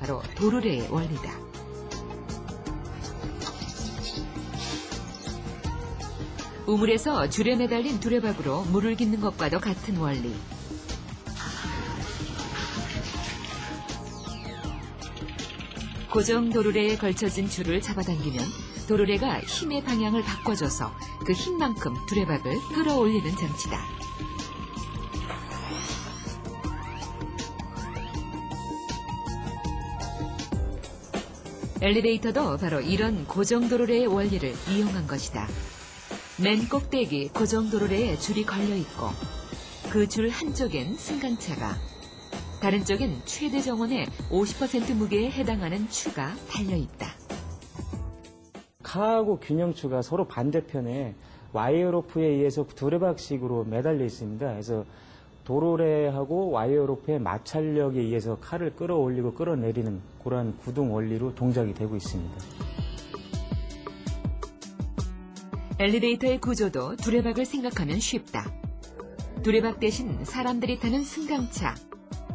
바로 도르래의 원리다. 우물에서 줄에 매달린 두레박으로 물을 깃는 것과도 같은 원리. 고정 도르래에 걸쳐진 줄을 잡아당기면 도르래가 힘의 방향을 바꿔줘서 그 힘만큼 두레박을 끌어올리는 장치다. 엘리베이터도 바로 이런 고정 도르래의 원리를 이용한 것이다. 맨 꼭대기 고정 도르래에 줄이 걸려 있고 그 줄 한쪽엔 승강차가, 다른 쪽엔 최대 정원의 50% 무게에 해당하는 추가 달려 있다. 카하고 균형추가 서로 반대편에 와이어로프에 의해서 두레박식으로 매달려 있습니다. 그래서 도르래하고 와이어로프의 마찰력에 의해서 칼을 끌어올리고 끌어내리는 그러한 구동 원리로 동작이 되고 있습니다. 엘리베이터의 구조도 두레박을 생각하면 쉽다. 두레박 대신 사람들이 타는 승강차,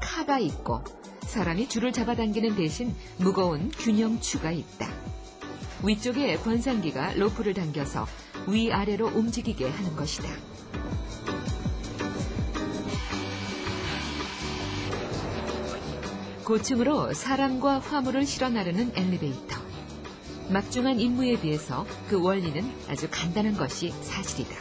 카가 있고 사람이 줄을 잡아당기는 대신 무거운 균형추가 있다. 위쪽에 권상기가 로프를 당겨서 위아래로 움직이게 하는 것이다. 고층으로 사람과 화물을 실어 나르는 엘리베이터. 막중한 임무에 비해서 그 원리는 아주 간단한 것이 사실이다.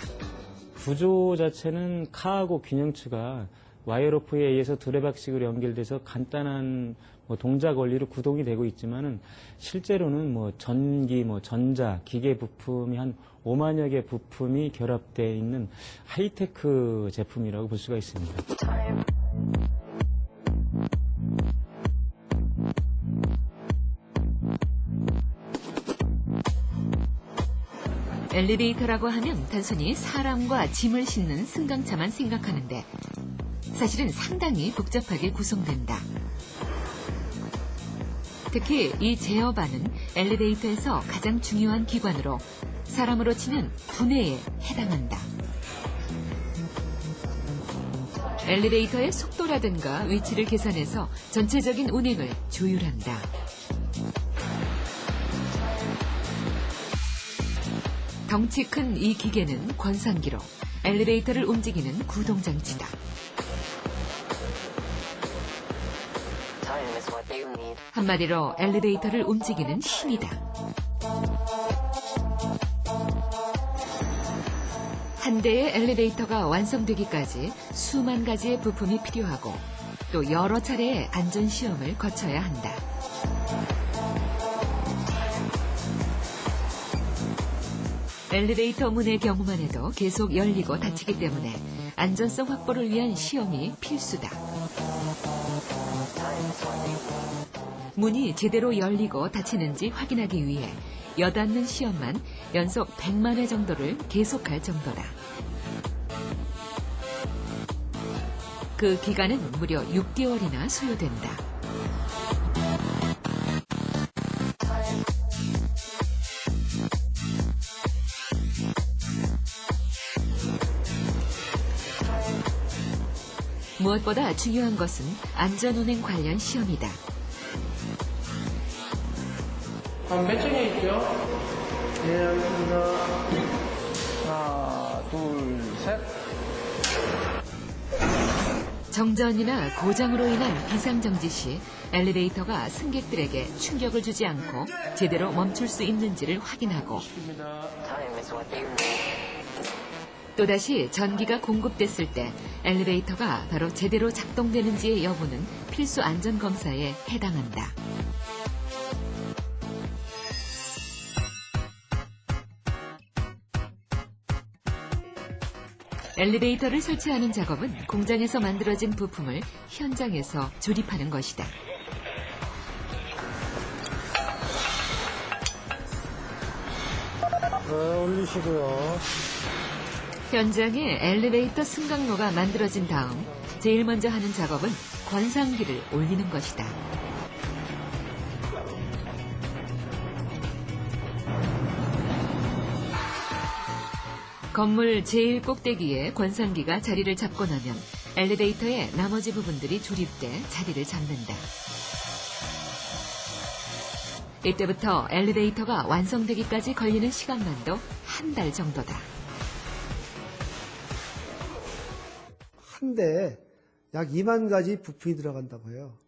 구조 자체는 카하고 균형추가 와이어로프에 의해서 두레박식으로 연결돼서 간단한 동작 원리로 구동이 되고 있지만은 실제로는 전기, 전자, 기계 부품이 한 5만여 개 부품이 결합되어 있는 하이테크 제품이라고 볼 수가 있습니다. 엘리베이터라고 하면 단순히 사람과 짐을 싣는 승강차만 생각하는데 사실은 상당히 복잡하게 구성된다. 특히 이 제어반은 엘리베이터에서 가장 중요한 기관으로 사람으로 치면 두뇌에 해당한다. 엘리베이터의 속도라든가 위치를 계산해서 전체적인 운행을 조율한다. 덩치 큰 이 기계는 권상기로 엘리베이터를 움직이는 구동장치다. 한마디로 엘리베이터를 움직이는 힘이다. 한 대의 엘리베이터가 완성되기까지 수만 가지의 부품이 필요하고 또 여러 차례의 안전시험을 거쳐야 한다. 엘리베이터 문의 경우만 해도 계속 열리고 닫히기 때문에 안전성 확보를 위한 시험이 필수다. 문이 제대로 열리고 닫히는지 확인하기 위해 여닫는 시험만 연속 100만 회 정도를 계속할 정도다. 그 기간은 무려 6개월이나 소요된다. 무엇보다 중요한 것은 안전운행 관련 시험이다. 몇 층에 있죠? 네, 알겠습니다. 하나, 둘, 셋. 정전이나 고장으로 인한 비상정지 시 엘리베이터가 승객들에게 충격을 주지 않고 제대로 멈출 수 있는지를 확인하고 또다시 전기가 공급됐을 때 엘리베이터가 바로 제대로 작동되는지의 여부는 필수 안전검사에 해당한다. 엘리베이터를 설치하는 작업은 공장에서 만들어진 부품을 현장에서 조립하는 것이다. 올리시고요. 현장에 엘리베이터 승강로가 만들어진 다음 제일 먼저 하는 작업은 권상기를 올리는 것이다. 건물 제일 꼭대기에 권상기가 자리를 잡고 나면 엘리베이터의 나머지 부분들이 조립돼 자리를 잡는다. 이때부터 엘리베이터가 완성되기까지 걸리는 시간만도 한 달 정도다. 한 대에 약 2만 가지 부품이 들어간다고 해요.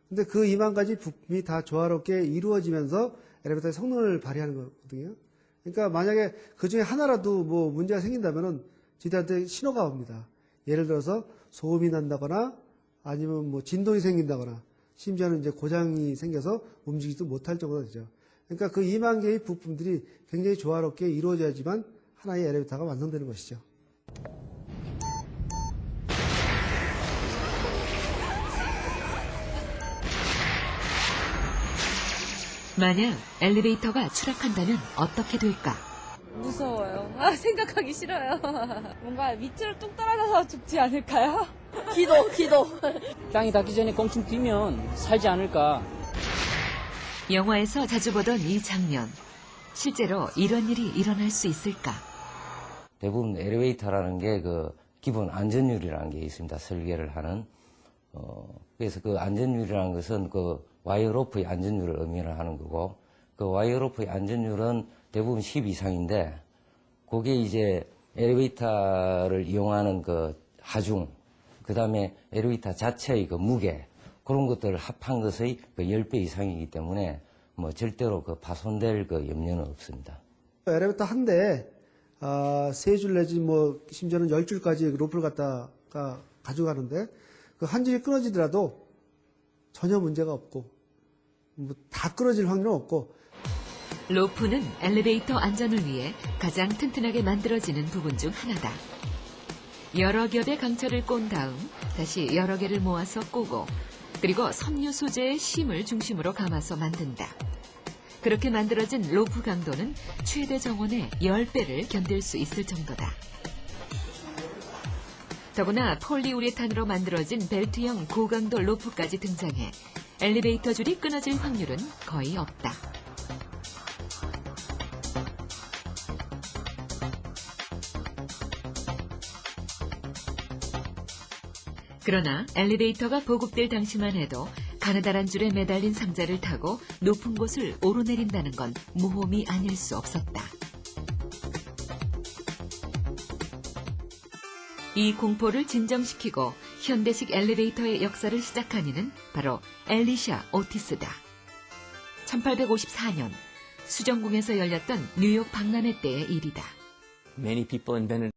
근데 그 2만 가지 부품이 다 조화롭게 이루어지면서 엘리베이터의 성능을 발휘하는 거거든요. 그러니까 만약에 그 중에 하나라도 뭐 문제가 생긴다면은 저희들한테 신호가 옵니다. 예를 들어서 소음이 난다거나 아니면 뭐 진동이 생긴다거나 심지어는 이제 고장이 생겨서 움직이지도 못할 정도가 되죠. 그러니까 그 2만 개의 부품들이 굉장히 조화롭게 이루어져야지만 하나의 엘리베이터가 완성되는 것이죠. 만약 엘리베이터가 추락한다면 어떻게 될까? 무서워요. 생각하기 싫어요. 뭔가 밑으로 뚝 떨어져서 죽지 않을까요? 기도. 땅이 닿기 전에 껑충 뛰면 살지 않을까. 영화에서 자주 보던 이 장면. 실제로 이런 일이 일어날 수 있을까? 대부분 엘리베이터라는 게 그 기본 안전율이라는 게 있습니다. 설계를 하는. 그래서 그 안전율이라는 것은 그 와이어로프의 안전율을 의미를 하는 거고, 그 와이어로프의 안전율은 대부분 10 이상인데, 그게 이제 엘리베이터를 이용하는 그 하중, 그 다음에 엘리베이터 자체의 그 무게, 그런 것들을 합한 것의 그 10배 이상이기 때문에 뭐 절대로 그 파손될 그 염려는 없습니다. 엘리베이터 한 대에 3줄 내지 뭐 심지어는 10줄까지 로프를 갖다가 가져가는데 그 한 줄이 끊어지더라도 전혀 문제가 없고 뭐 다 끊어질 확률은 없고. 로프는 엘리베이터 안전을 위해 가장 튼튼하게 만들어지는 부분 중 하나다. 여러 겹의 강철을 꼰 다음 다시 여러 개를 모아서 꼬고 그리고 섬유 소재의 심을 중심으로 감아서 만든다. 그렇게 만들어진 로프 강도는 최대 정원의 10배를 견딜 수 있을 정도다. 더구나 폴리우레탄으로 만들어진 벨트형 고강도 로프까지 등장해 엘리베이터 줄이 끊어질 확률은 거의 없다. 그러나 엘리베이터가 보급될 당시만 해도 가느다란 줄에 매달린 상자를 타고 높은 곳을 오르내린다는 건 모험이 아닐 수 없었다. 이 공포를 진정시키고 현대식 엘리베이터의 역사를 시작한 이는 바로 엘리샤 오티스다. 1854년 수정궁에서 열렸던 뉴욕 박람회 때의 일이다. Many people invented